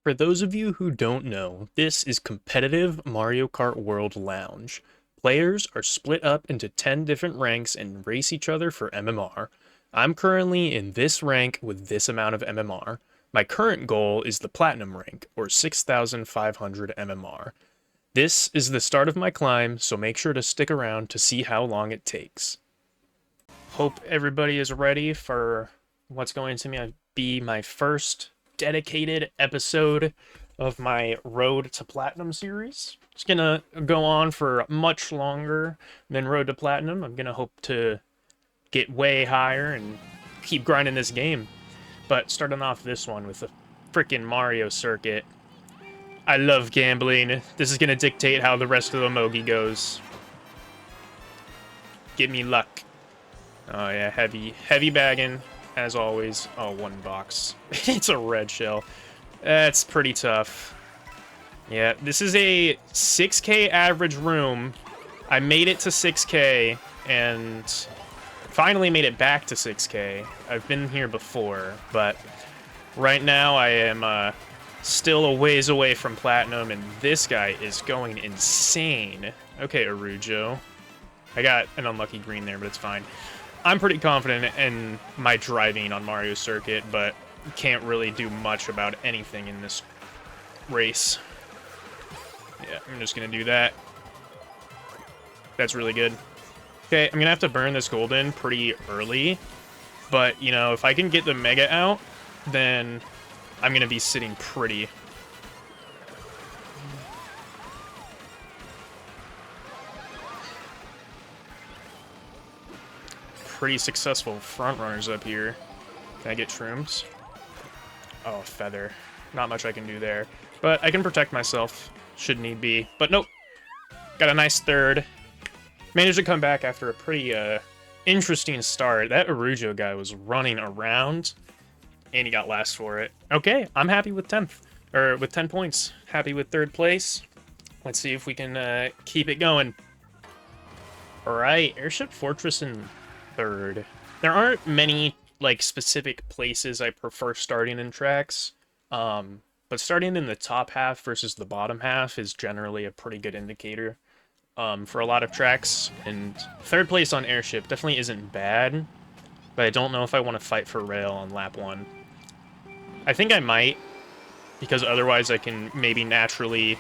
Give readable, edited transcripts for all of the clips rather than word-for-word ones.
For those of you who don't know, this is competitive Mario Kart World Lounge. Players are split up into 10 different ranks and race each other for MMR. I'm currently in this rank with this amount of MMR. My current goal is the Platinum rank, or 6,500 MMR. This is the start of my climb, so make sure to stick around to see how long it takes. Hope everybody is ready for what's going to be my first dedicated episode of my Road to Platinum series. It's gonna go on for much longer than Road to Platinum. I'm gonna hope to get way higher and keep grinding this game. But starting off this one with the freaking Mario circuit. I love gambling. This is gonna dictate how the rest of the Mogi goes. Give me luck. Oh yeah, heavy bagging, as always. Oh, one box. It's a red shell. That's pretty tough. Yeah, this is a 6K average room. I made it to 6K, and finally made it back to 6K. I've been here before, but right now I am still a ways away from Platinum, and this guy is going insane. Okay, Arujo. I got an unlucky green there, but it's fine. I'm pretty confident in my driving on Mario Circuit, but can't really do much about anything in this race. Yeah, I'm just gonna do that. That's really good. Okay, I'm gonna have to burn this golden pretty early, but, you know, if I can get the Mega out, then I'm gonna be sitting pretty. Pretty successful front runners up here. Can I get shrooms? Oh, feather. Not much I can do there. But I can protect myself, should need be. But nope. Got a nice third. Managed to come back after a pretty interesting start. That Arujo guy was running around, and he got last for it. Okay, I'm happy with 10th. Or with 10 points. Happy with third place. Let's see if we can keep it going. Alright, Airship Fortress in third. There aren't many like specific places I prefer starting in tracks, but starting in the top half versus the bottom half is generally a pretty good indicator for a lot of tracks. And third place on Airship definitely isn't bad, but I don't know if I want to fight for rail on lap 1. I think I might, because otherwise I can maybe naturally...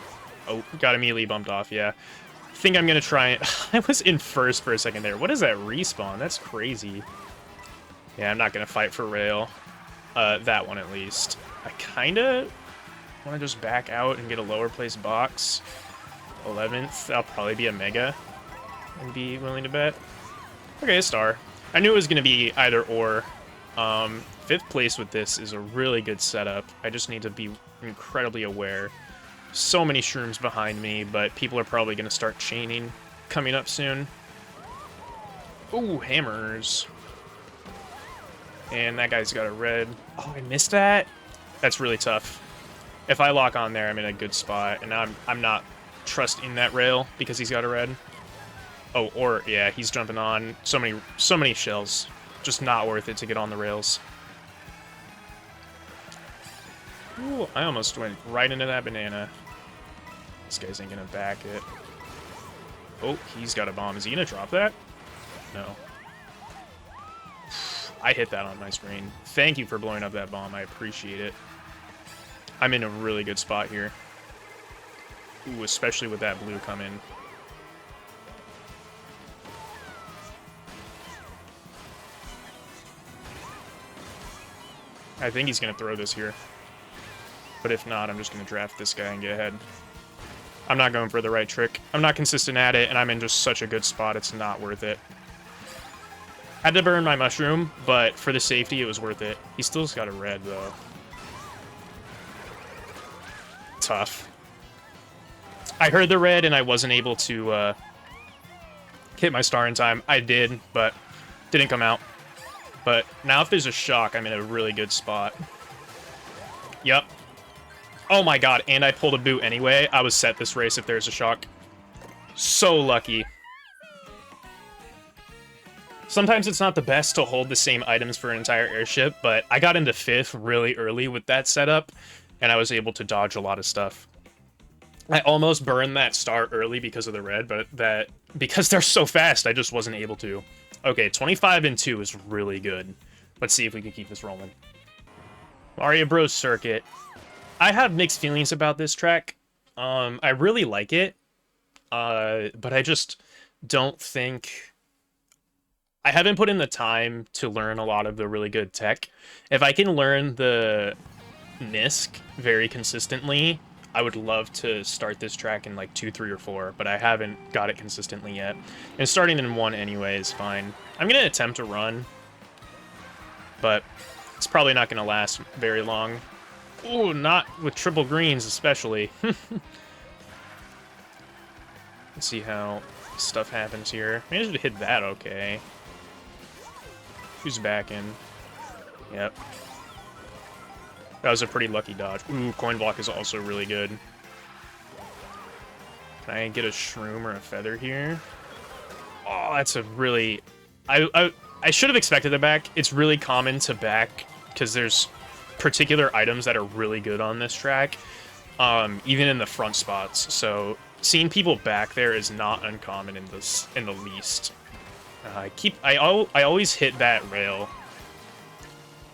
Oh, got immediately bumped off, yeah. I think I'm gonna try it. I was in first for a second there. What is that respawn? That's crazy. Yeah, I'm not gonna fight for rail. That one at least. I kinda want to just back out and get a lower place box. 11th. That'll probably be a mega. And be willing to bet. Okay, a star. I knew it was gonna be either or. 5th place with this is a really good setup. I just need to be incredibly aware. So many shrooms behind me, but people are probably going to start chaining coming up soon. Ooh, hammers. And that guy's got a red. Oh, I missed that? That's really tough. If I lock on there, I'm in a good spot, and I'm not trusting that rail because he's got a red. Oh, or, yeah, he's jumping on. So many shells. Just not worth it to get on the rails. Ooh, I almost went right into that banana. This guy's ain't gonna back it. Oh, he's got a bomb. Is he gonna drop that? No. I hit that on my screen. Thank you for blowing up that bomb. I appreciate it. I'm in a really good spot here. Ooh, especially with that blue coming. I think he's gonna throw this here. But if not, I'm just gonna draft this guy and get ahead. I'm not going for the right trick. I'm not consistent at it, and I'm in just such a good spot, it's not worth it. Had to burn my mushroom, but for the safety, it was worth it. He still's got a red, though. Tough. I heard the red, and I wasn't able to hit my star in time. I did, but didn't come out. But now if there's a shock, I'm in a really good spot. Yep. Oh my god, and I pulled a boot anyway. I was set this race if there's a shock. So lucky. Sometimes it's not the best to hold the same items for an entire airship, but I got into 5th really early with that setup, and I was able to dodge a lot of stuff. I almost burned that star early because of the red, but because they're so fast, I just wasn't able to. Okay, 25 and 2 is really good. Let's see if we can keep this rolling. Mario Bros. Circuit. I have mixed feelings about this track. I really like it, but I just don't think... I haven't put in the time to learn a lot of the really good tech. If I can learn the MISC very consistently, I would love to start this track in like 2, 3, or 4, but I haven't got it consistently yet. And starting in 1 anyway is fine. I'm going to attempt to run, but it's probably not going to last very long. Ooh, not with triple greens especially. Let's see how stuff happens here. Managed to hit that okay. Who's back in? Yep. That was a pretty lucky dodge. Ooh, coin block is also really good. Can I get a shroom or a feather here? Oh, that's a really... I should have expected a back. It's really common to back because there's particular items that are really good on this track, even in the front spots. So seeing people back there is not uncommon in the least. I always hit that rail.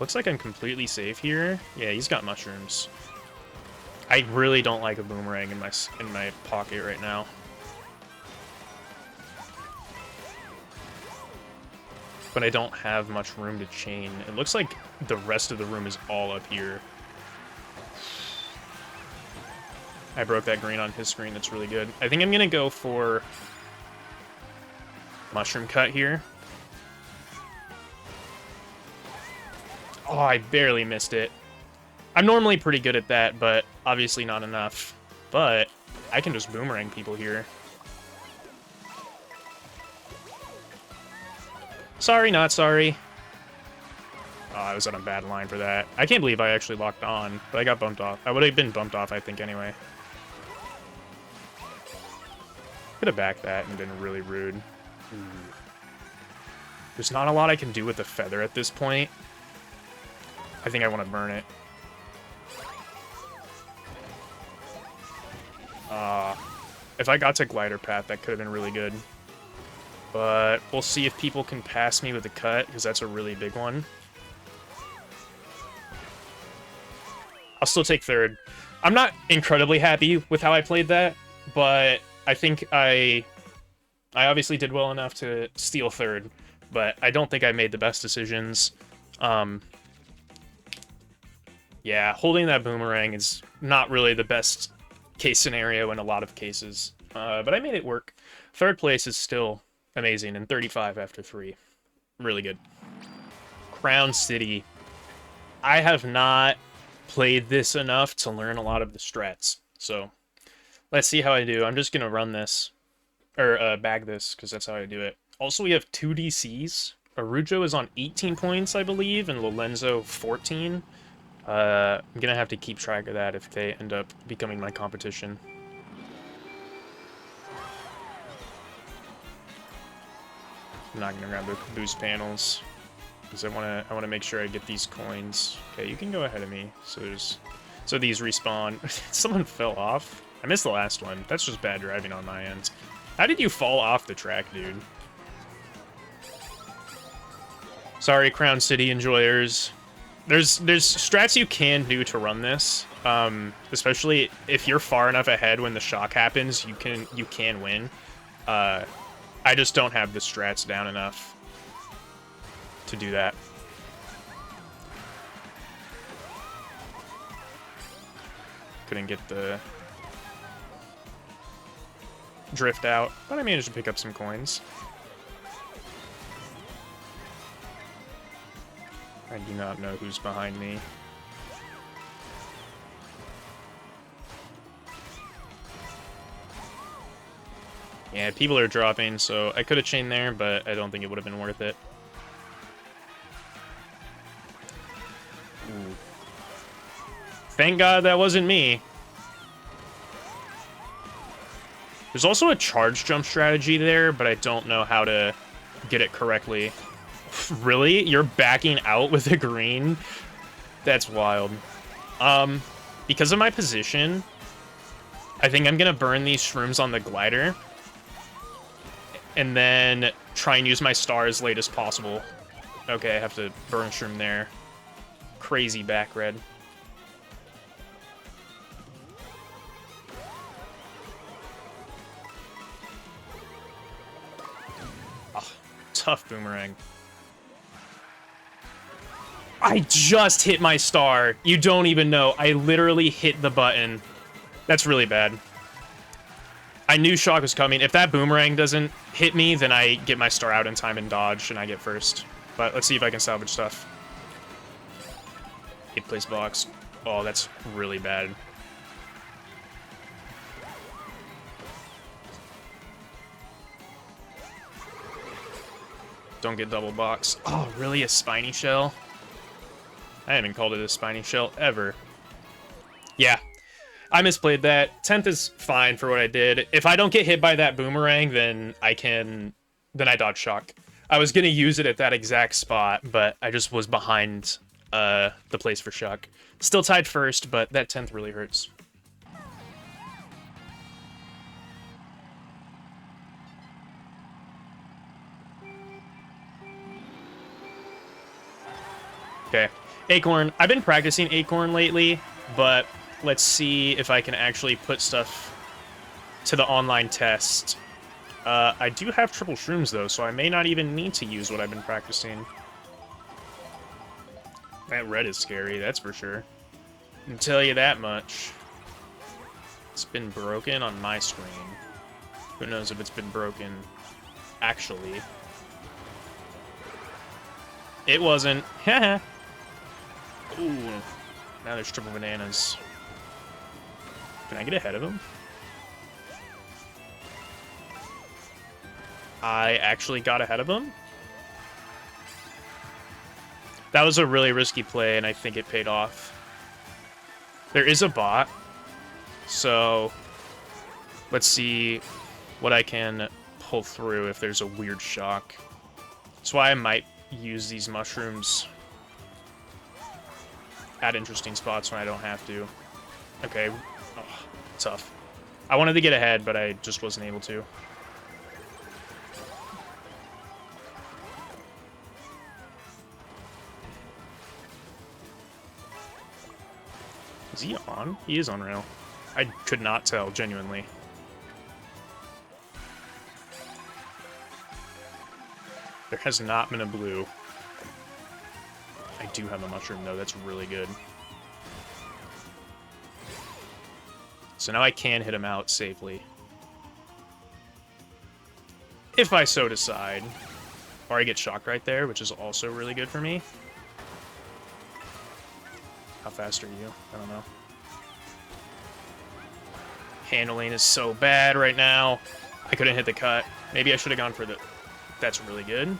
Looks like I'm completely safe here. Yeah, he's got mushrooms. I really don't like a boomerang in my pocket right now. But I don't have much room to chain. It looks like the rest of the room is all up here. I broke that green on his screen. That's really good. I think I'm going to go for mushroom cut here. Oh, I barely missed it. I'm normally pretty good at that, but obviously not enough. But I can just boomerang people here. Sorry, not sorry. Oh, I was on a bad line for that. I can't believe I actually locked on, but I got bumped off. I would have been bumped off, I think, anyway. Could have backed that and been really rude. There's not a lot I can do with the feather at this point. I think I want to burn it. If I got to glider path, that could have been really good. But we'll see if people can pass me with the cut, because that's a really big one. I'll still take third. I'm not incredibly happy with how I played that, but I think I obviously did well enough to steal third, but I don't think I made the best decisions. Yeah, holding that boomerang is not really the best case scenario in a lot of cases, but I made it work. Third place is still amazing, and 35 after 3. Really good. Crown City. I have not played this enough to learn a lot of the strats, so let's see how I do. I'm just going to run this, or bag this, because that's how I do it. Also, we have 2 DCs. Arujo is on 18 points, I believe, and Lorenzo 14. I'm going to have to keep track of that if they end up becoming my competition. I'm not going to grab the boost panels, because I want to make sure I get these coins. Okay, you can go ahead of me. So these respawn. Someone fell off. I missed the last one. That's just bad driving on my end. How did you fall off the track, dude? Sorry, Crown City enjoyers. There's strats you can do to run this, especially if you're far enough ahead when the shock happens. You can win. I just don't have the strats down enough to do that. Couldn't get the drift out, but I managed to pick up some coins. I do not know who's behind me. Yeah, people are dropping, so I could have chained there, but I don't think it would have been worth it. Ooh. Thank God that wasn't me. There's also a charge jump strategy there, but I don't know how to get it correctly. Really? You're backing out with a green? That's wild. Because of my position, I think I'm going to burn these shrooms on the glider. And then try and use my star as late as possible. Okay, I have to burn shroom there. Crazy back red. Oh, tough boomerang. I just hit my star. You don't even know. I literally hit the button. That's really bad. I knew shock was coming. If that boomerang doesn't hit me, then I get my star out in time and dodge, and I get first. But let's see if I can salvage stuff. 8th place box. Oh, that's really bad. Don't get double box. Oh, really? A spiny shell? I haven't called it a spiny shell ever. Yeah. I misplayed that. 10th is fine for what I did. If I don't get hit by that boomerang, then I dodge shock. I was going to use it at that exact spot, but I just was behind the place for shock. Still tied first, but that 10th really hurts. Okay. Acorn. I've been practicing Acorn lately, but let's see if I can actually put stuff to the online test. I do have triple shrooms, though, so I may not even need to use what I've been practicing. That red is scary, that's for sure. I can tell you that much. It's been broken on my screen. Who knows if it's been broken actually. It wasn't. Haha. Ooh. Now there's triple bananas. Can I get ahead of him? I actually got ahead of him? That was a really risky play, and I think it paid off. There is a bot, so let's see what I can pull through if there's a weird shock. That's why I might use these mushrooms at interesting spots when I don't have to. Okay. Oh, tough. I wanted to get ahead, but I just wasn't able to. Is he on? He is on rail. I could not tell, genuinely. There has not been a blue. I do have a mushroom, though. That's really good. So now I can hit him out safely. If I so decide. Or I get shocked right there, which is also really good for me. How fast are you? I don't know. Handling is so bad right now. I couldn't hit the cut. Maybe I should have gone for the... That's really good.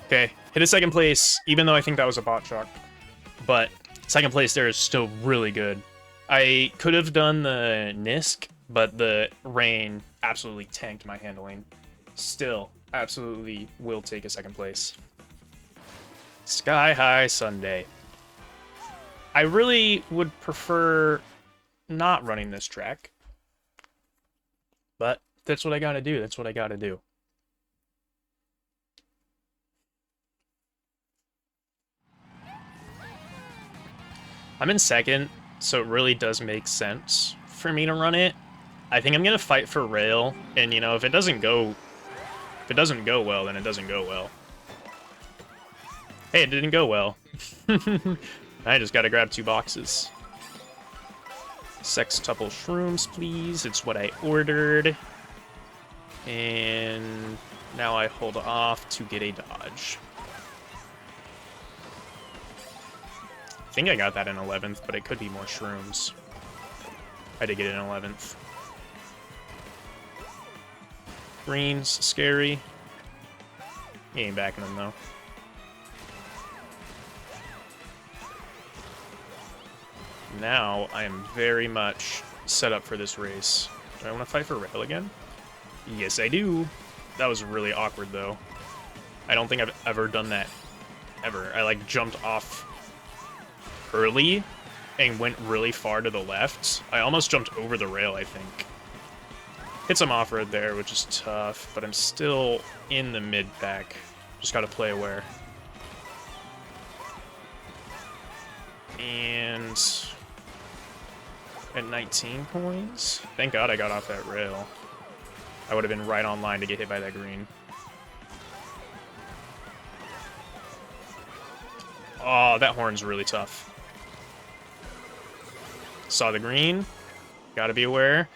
Okay, hit a second place, even though I think that was a bot shock. But second place there is still really good. I could have done the Nisk, but the rain absolutely tanked my handling. Still, absolutely will take a second place. Sky High Sunday. I really would prefer not running this track. But that's what I gotta do. That's what I gotta do. I'm in second, so it really does make sense for me to run it. I think I'm gonna fight for rail, and you know, if it doesn't go well, then it doesn't go well. Hey, it didn't go well. I just gotta grab 2 boxes. Sextuple shrooms, please. It's what I ordered. And now I hold off to get a dodge. I think I got that in 11th, but it could be more shrooms. I did get it in 11th. Green's scary. He ain't backing them, though. Now, I am very much set up for this race. Do I want to fight for rail again? Yes, I do. That was really awkward, though. I don't think I've ever done that. Ever. I, like, jumped off early and went really far to the left. I almost jumped over the rail, I think. Hit some off-road there, which is tough, but I'm still in the mid-pack. Just gotta play aware. And... at 19 points? Thank God I got off that rail. I would have been right on line to get hit by that green. Oh, that horn's really tough. Saw the green. Gotta be aware.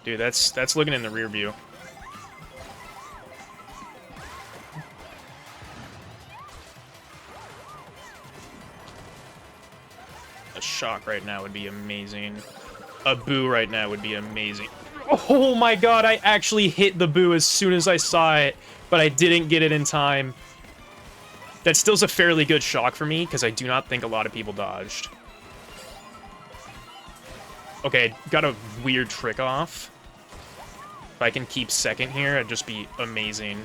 Dude, that's looking in the rear view. A shock right now would be amazing. A boo right now would be amazing. Oh my god, I actually hit the boo as soon as I saw it, but I didn't get it in time. That still's a fairly good shock for me, because I do not think a lot of people dodged. Okay, got a weird trick off. If I can keep second here, it'd just be amazing.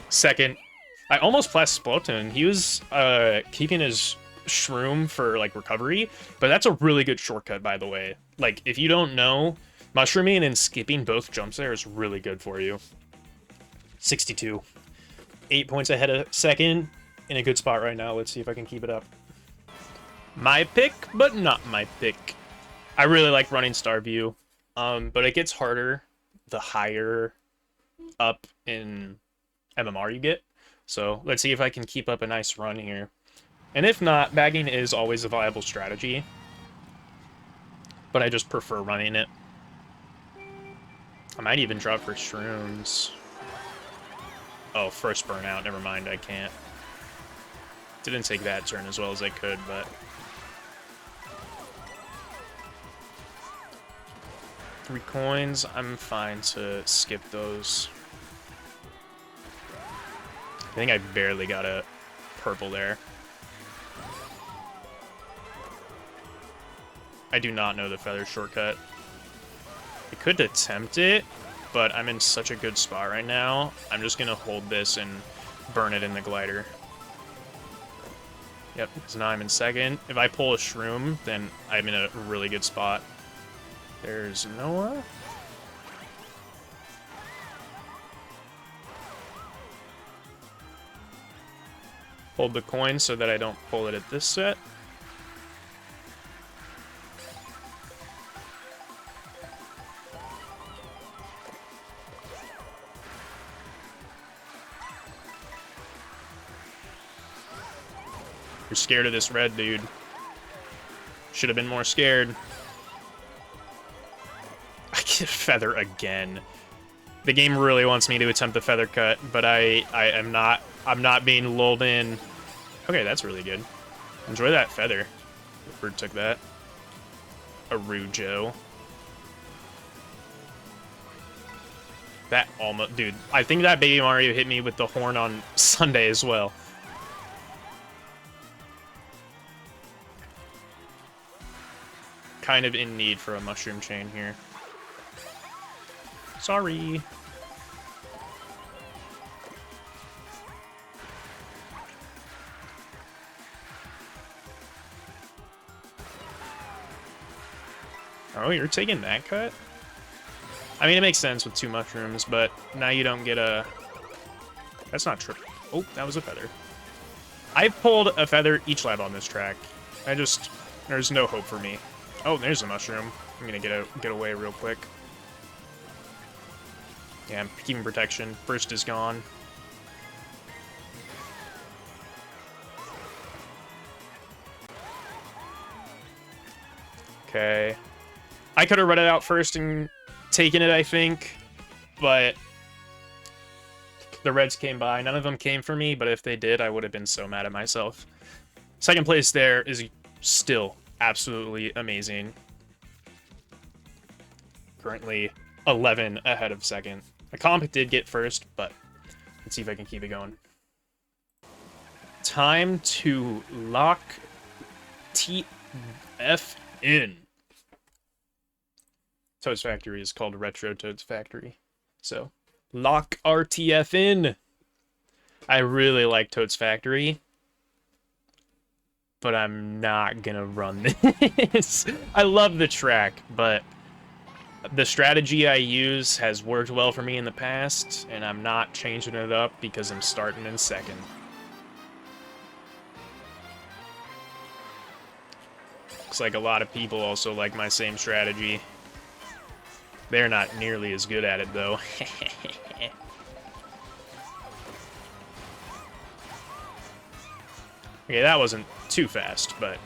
Second. I almost pressed Splatoon. He was keeping his shroom for, like, recovery, but that's a really good shortcut, by the way. Like, if you don't know, mushrooming and skipping both jumps there is really good for you. 62. 8 points ahead of second. In a good spot right now. Let's see if I can keep it up. My pick, but not my pick. I really like running Star View, but it gets harder the higher up in MMR you get. So let's see if I can keep up a nice run here. And if not, bagging is always a viable strategy. But I just prefer running it. I might even drop for shrooms. Oh, first burnout. Never mind, I can't. Didn't take that turn as well as I could, but... 3 coins. I'm fine to skip those. I think I barely got a purple there. I do not know the feather shortcut. I could attempt it, but I'm in such a good spot right now. I'm just going to hold this and burn it in the glider. Yep, so now I'm in second. If I pull a shroom, then I'm in a really good spot. There's Noah. Hold the coin so that I don't pull it at this set. You're scared of this red, dude. Should have been more scared. I get feather again. The game really wants me to attempt the feather cut, but I'm not being lulled in. Okay, that's really good. Enjoy that feather. The bird took that. Arujo. That almost... Dude, I think that Baby Mario hit me with the horn on Sunday as well. Kind of in need for a mushroom chain here. Sorry. Oh, you're taking that cut? I mean, it makes sense with 2 mushrooms, but now you don't get a... That's not true. Oh, that was a feather. I've pulled a feather each lap on this track. There's no hope for me. Oh, there's a mushroom. I'm gonna get away real quick. Yeah, I'm keeping protection. First is gone. Okay. I could have read it out first and taken it, I think, but the reds came by. None of them came for me, but if they did, I would have been so mad at myself. Second place there is still absolutely amazing. Currently 11 ahead of second. The comp did get first, but let's see if I can keep it going. Time to lock TF in. Toad's Factory is called Retro Toad's Factory. So, lock RTF in. I really like Toad's Factory, but I'm not gonna run this. I love the track, but the strategy I use has worked well for me in the past, and I'm not changing it up because I'm starting in second. Looks like a lot of people also like my same strategy. They're not nearly as good at it, though. Okay, that wasn't too fast, but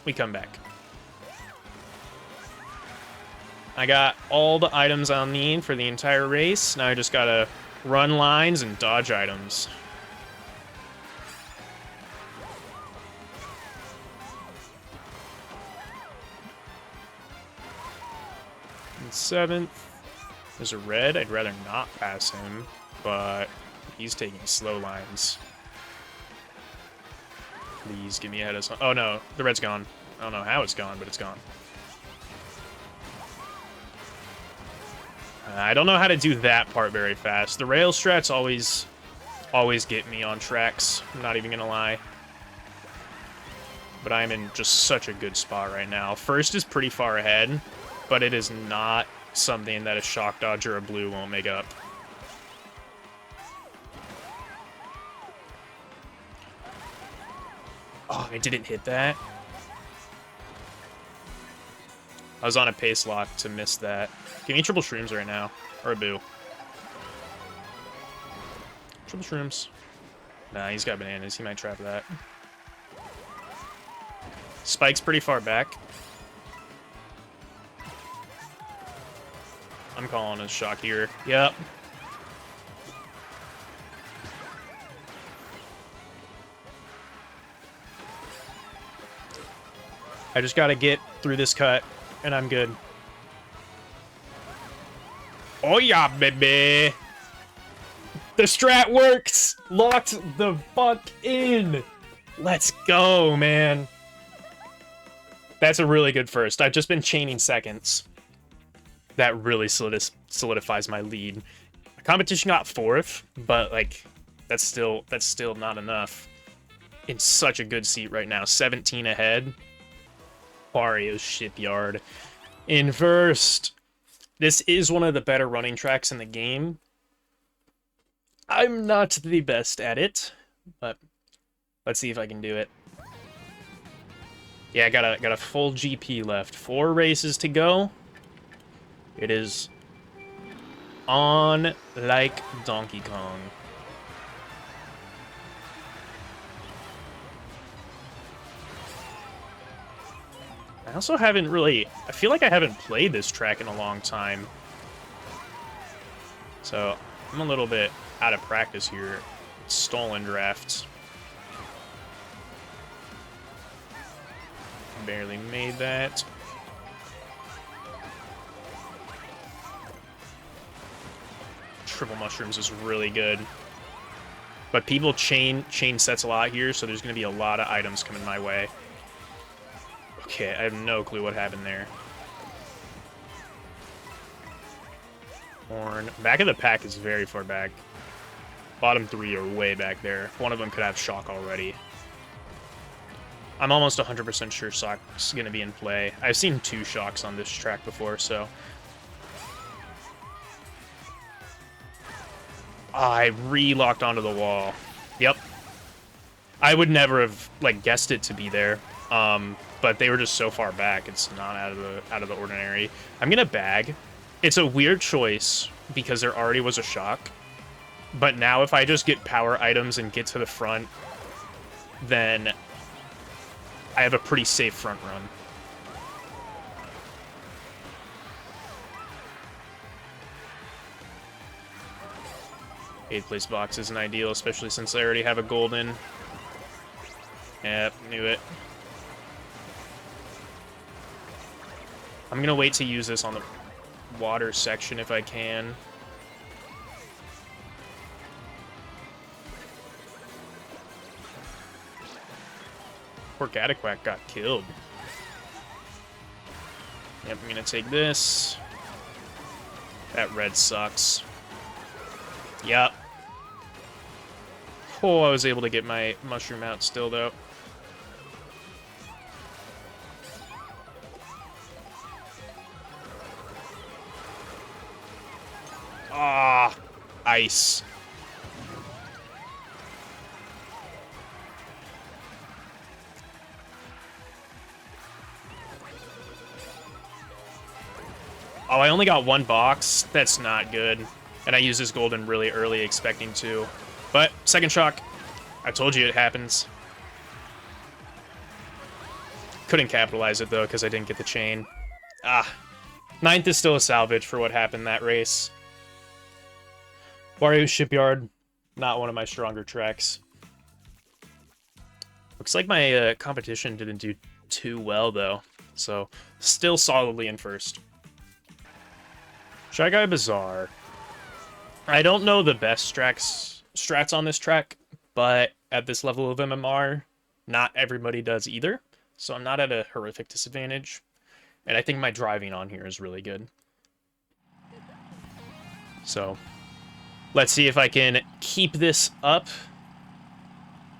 we come back. I got all the items I'll need for the entire race. Now I just gotta run lines and dodge items. In 7th, there's a red. I'd rather not pass him, but he's taking slow lines. Please get me ahead of some. Oh no, the red's gone. I don't know how it's gone, but it's gone. I don't know how to do that part very fast. The rail strats always get me on tracks. I'm not even gonna lie. But I'm in just such a good spot right now. First is pretty far ahead, but it is not something that a shock dodge or a blue won't make up. Oh, I didn't hit that. I was on a pace lock to miss that. Give me triple shrooms right now. Or a boo. Triple shrooms. Nah, he's got bananas. He might trap that. Spike's pretty far back. I'm calling a shock here. Yep. I just gotta get through this cut, and I'm good. Oh yeah, baby! The strat works! Locked the fuck in! Let's go, man. That's a really good first. I've just been chaining seconds. That really solidifies my lead. The competition got 4th, but like that's still not enough. In such a good seat right now. 17 ahead. Barrio's Shipyard in first. This is one of the better running tracks in the game. I'm not the best at it, but let's see if I can do it. Yeah, I got a full GP left. 4 races to go. It is on like Donkey Kong. I also haven't really... I feel like I haven't played this track in a long time. So, I'm a little bit out of practice here. Stolen drafts. Barely made that. Triple mushrooms is really good. But people chain sets a lot here, so there's going to be a lot of items coming my way. Okay, I have no clue what happened there. Horn. Back of the pack is very far back. Bottom 3 are way back there. One of them could have shock already. I'm almost 100% sure shock's going to be in play. I've seen 2 shocks on this track before, so... I re-locked onto the wall. Yep. I would never have, like, guessed it to be there. But they were just so far back, it's not out of the ordinary. I'm gonna bag. It's a weird choice because there already was a shock. But now if I just get power items and get to the front, then I have a pretty safe front run. Eighth place box isn't ideal, especially since I already have a golden. Yep, knew it. I'm gonna wait to use this on the water section if I can. Poor Cataquack got killed. Yep, I'm gonna take this. That red sucks. Yep. Oh, I was able to get my mushroom out still, though. Ah, ice. Oh, I only got one box. That's not good. And I used this golden really early, expecting to. But, second shock. I told you it happens. Couldn't capitalize it, though, because I didn't get the chain. Ah. 9th is still a salvage for what happened that race. Wario Shipyard, not one of my stronger tracks. Looks like my competition didn't do too well, though. So, still solidly in first. Shy Guy Bazaar. I don't know the best strats on this track, but at this level of MMR, not everybody does either. So I'm not at a horrific disadvantage. And I think my driving on here is really good. So, let's see if I can keep this up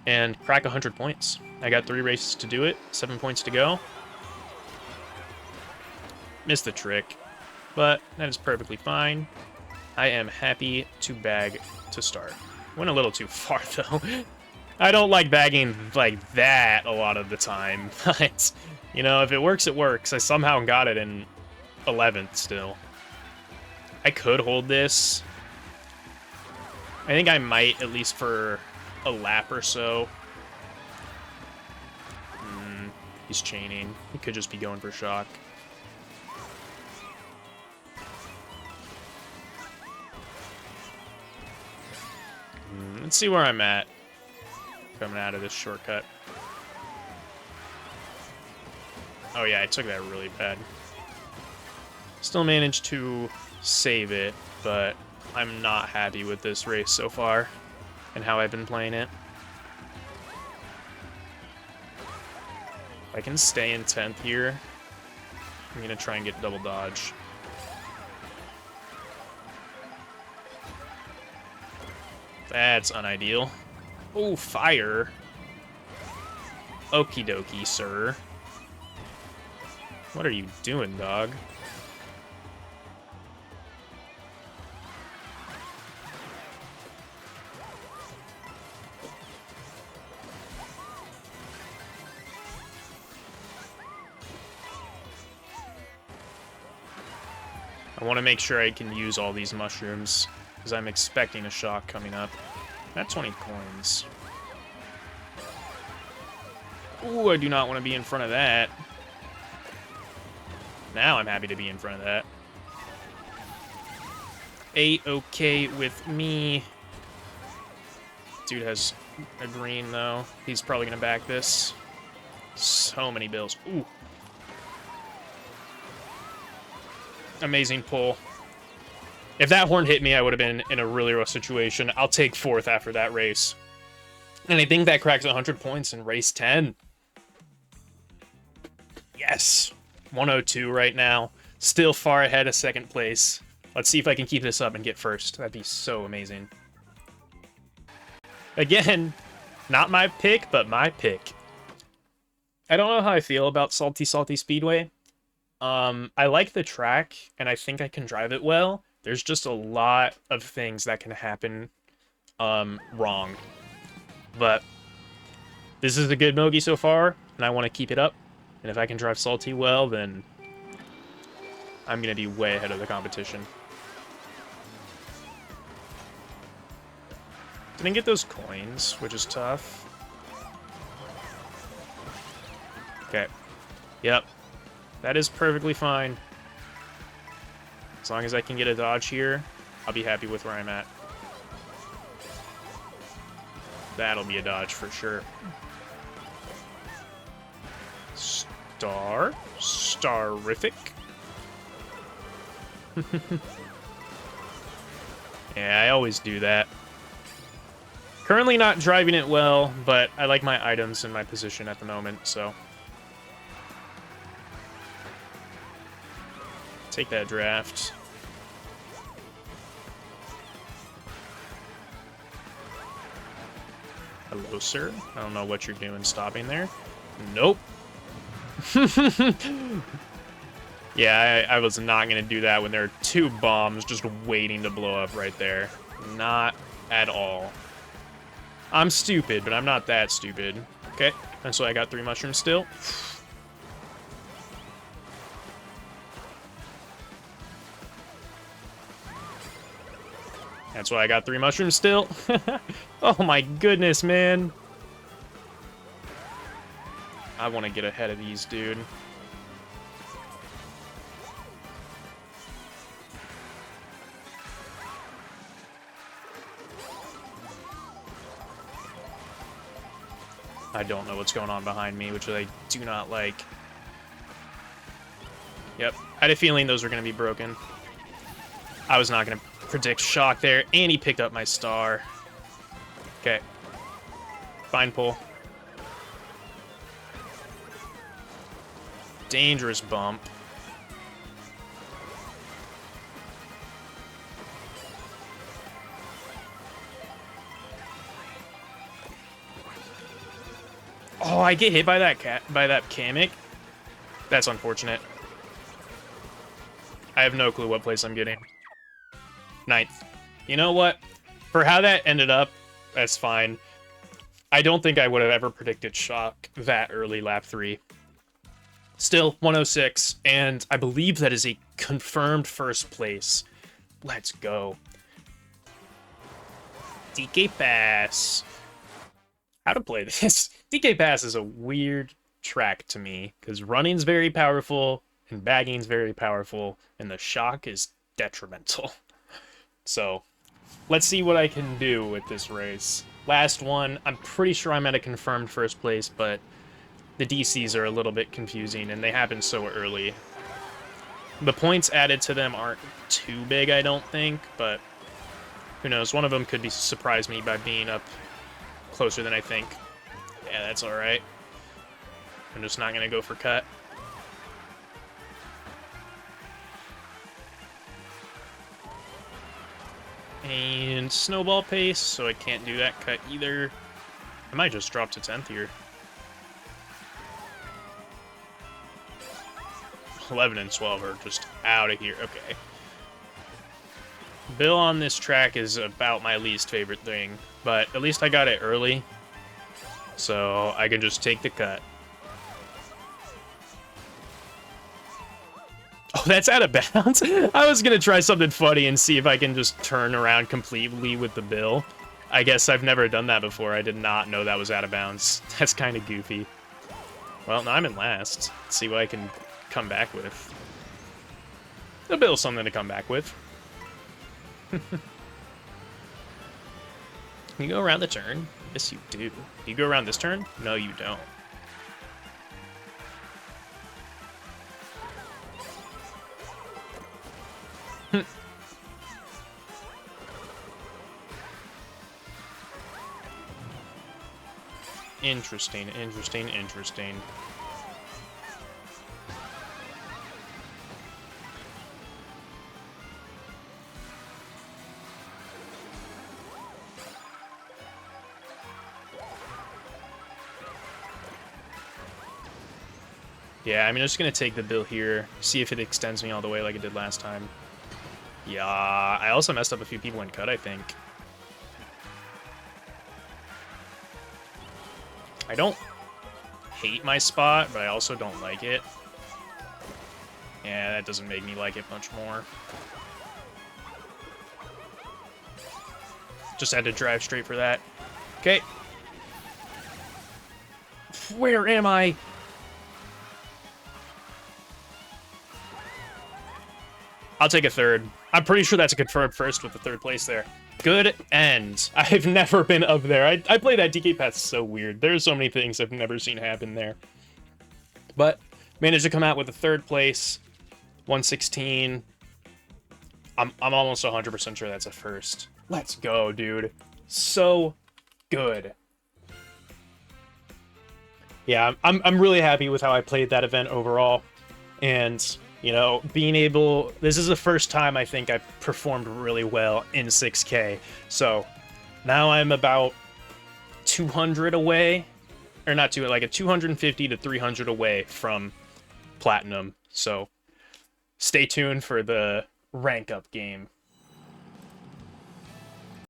and crack 100 points. I got 3 races to do it, 7 points to go. Missed the trick, but that is perfectly fine. I am happy to bag to start. Went a little too far, though. I don't like bagging like that a lot of the time, but, you know, if it works, it works. I somehow got it in 11th still. I could hold this. I think I might, at least for a lap or so. He's chaining. He could just be going for shock. Let's see where I'm at coming out of this shortcut. Oh yeah, I took that really bad. Still managed to save it, but I'm not happy with this race so far and how I've been playing it. If I can stay in 10th here, I'm going to try and get double dodge. That's unideal. Oh, fire. Okie dokie, sir. What are you doing, dog? I want to make sure I can use all these mushrooms, because I'm expecting a shock coming up. Not 20 coins. Ooh, I do not want to be in front of that. Now I'm happy to be in front of that. A-okay with me. Dude has a green, though. He's probably going to back this. So many bills. Ooh. Amazing pull. If that horn hit me, I would have been in a really rough situation. I'll take 4th after that race. And I think that cracks 100 points in race 10. Yes. 102 right now. Still far ahead of 2nd place. Let's see if I can keep this up and get 1st. That'd be so amazing. Again, not my pick, but my pick. I don't know how I feel about Salty Speedway. I like the track, and I think I can drive it well. There's just a lot of things that can happen wrong. But this is a good Mogi so far, and I want to keep it up. And if I can drive Salty well, then I'm going to be way ahead of the competition. Didn't get those coins, which is tough. Okay. Yep. That is perfectly fine. As long as I can get a dodge here, I'll be happy with where I'm at. That'll be a dodge for sure. Starific. Yeah, I always do that. Currently not driving it well, but I like my items and my position at the moment, so. Take that draft. Hello, sir. I don't know what you're doing stopping there. Nope. Yeah, I was not going to do that when there are 2 bombs just waiting to blow up right there. Not at all. I'm stupid, but I'm not that stupid. Okay, that's why I got 3 mushrooms still. That's why I got 3 mushrooms still. Oh my goodness, man. I want to get ahead of these, dude. I don't know what's going on behind me, which I do not like. Yep, I had a feeling those were going to be broken. I was not going to predict shock there, and he picked up my star. Okay. Fine pull. Dangerous bump. Oh, I get hit by that Kamek. That's unfortunate. I have no clue what place I'm getting. 9th. You know what? For how that ended up, that's fine. I don't think I would have ever predicted shock that early lap 3. Still, 106, and I believe that is a confirmed first place. Let's go. DK Pass. How to play this? DK Pass is a weird track to me, because running's very powerful, and bagging's very powerful, and the shock is detrimental. So, let's see what I can do with this race. Last one, I'm pretty sure I'm at a confirmed first place, but the DCs are a little bit confusing, and they happen so early. The points added to them aren't too big, I don't think, but who knows? One of them could surprise me by being up closer than I think. Yeah, that's alright. I'm just not going to go for cut. And snowball pace, so I can't do that cut either. I might just drop to 10th here. 11 and 12 are just out of here. Okay. Bill on this track is about my least favorite thing, but at least I got it early, so I can just take the cut. Oh, that's out of bounds? I was going to try something funny and see if I can just turn around completely with the Bill. I guess I've never done that before. I did not know that was out of bounds. That's kind of goofy. Well, now I'm in last. Let's see what I can come back with. The Bill's something to come back with. Can you go around the turn? Yes, you do. You go around this turn? No, you don't. Interesting, interesting, interesting. Yeah, I'm just going to take the Bill here, see if it extends me all the way like it did last time. Yeah, I also messed up a few people in cut, I think. I don't hate my spot, but I also don't like it. Yeah, that doesn't make me like it much more. Just had to drive straight for that. Okay. Where am I? I'll take a third. I'm pretty sure that's a confirmed first with the third place there. Good end. I've never been up there. I play that DK path so weird. There's so many things I've never seen happen there. But managed to come out with a third place. 116. I'm almost 100% sure that's a first. Let's go, dude. So good. Yeah, I'm really happy with how I played that event overall. And you know, being able... This is the first time I think I've performed really well in 6K. So, now I'm about 200 away, or not two, like a 250 to 300 away from platinum. So stay tuned for the rank up game.